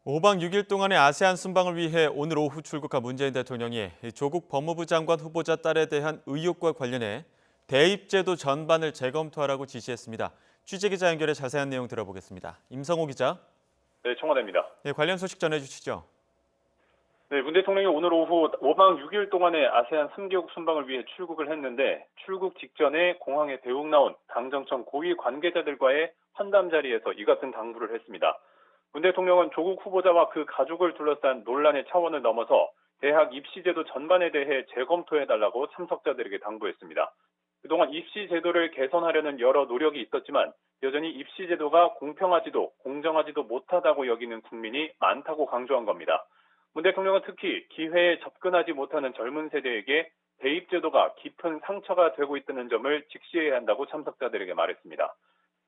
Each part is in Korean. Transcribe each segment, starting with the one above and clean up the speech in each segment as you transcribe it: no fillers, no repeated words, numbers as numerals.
5박 6일 동안의 아세안 순방을 위해 오늘 오후 출국한 문재인 대통령이 조국 법무부 장관 후보자 딸에 대한 의혹과 관련해 대입제도 전반을 재검토하라고 지시했습니다. 취재기자 연결해 자세한 내용 들어보겠습니다. 임성호 기자. 네, 청와대입니다. 네, 관련 소식 전해주시죠. 네, 문 대통령이 오늘 오후 5박 6일 동안의 아세안 3개국 순방을 위해 출국을 했는데 출국 직전에 공항에 대북 나온 당정청 고위 관계자들과의 환담 자리에서 이 같은 당부를 했습니다. 문 대통령은 조국 후보자와 그 가족을 둘러싼 논란의 차원을 넘어서 대학 입시제도 전반에 대해 재검토해달라고 참석자들에게 당부했습니다. 그동안 입시 제도를 개선하려는 여러 노력이 있었지만 여전히 입시 제도가 공평하지도 공정하지도 못하다고 여기는 국민이 많다고 강조한 겁니다. 문 대통령은 특히 기회에 접근하지 못하는 젊은 세대에게 대입제도가 깊은 상처가 되고 있다는 점을 직시해야 한다고 참석자들에게 말했습니다.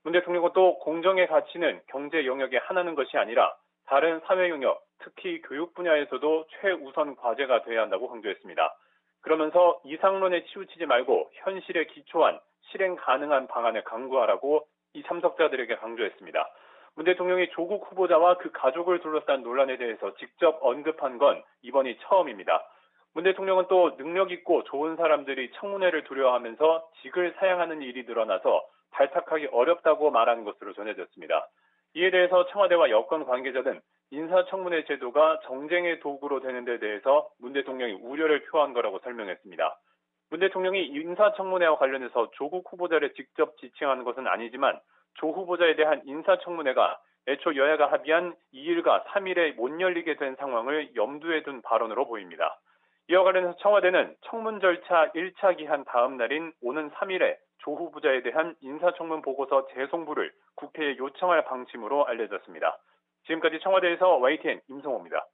문 대통령은 또 공정의 가치는 경제 영역에 하나는 것이 아니라 다른 사회 영역, 특히 교육 분야에서도 최우선 과제가 돼야 한다고 강조했습니다. 그러면서 이상론에 치우치지 말고 현실에 기초한 실행 가능한 방안을 강구하라고 이 참석자들에게 강조했습니다. 문 대통령이 조국 후보자와 그 가족을 둘러싼 논란에 대해서 직접 언급한 건 이번이 처음입니다. 문 대통령은 또 능력 있고 좋은 사람들이 청문회를 두려워하면서 직을 사양하는 일이 늘어나서 발탁하기 어렵다고 말한 것으로 전해졌습니다. 이에 대해서 청와대와 여권 관계자는 인사청문회 제도가 정쟁의 도구로 되는 데 대해서 문 대통령이 우려를 표한 거라고 설명했습니다. 문 대통령이 인사청문회와 관련해서 조국 후보자를 직접 지칭한 것은 아니지만 조 후보자에 대한 인사청문회가 애초 여야가 합의한 2일과 3일에 못 열리게 된 상황을 염두에 둔 발언으로 보입니다. 이와 관련해서 청와대는 청문 절차 1차 기한 다음 날인 오는 3일에 조 후보자에 대한 인사청문 보고서 재송부를 국회에 요청할 방침으로 알려졌습니다. 지금까지 청와대에서 YTN 임성호입니다.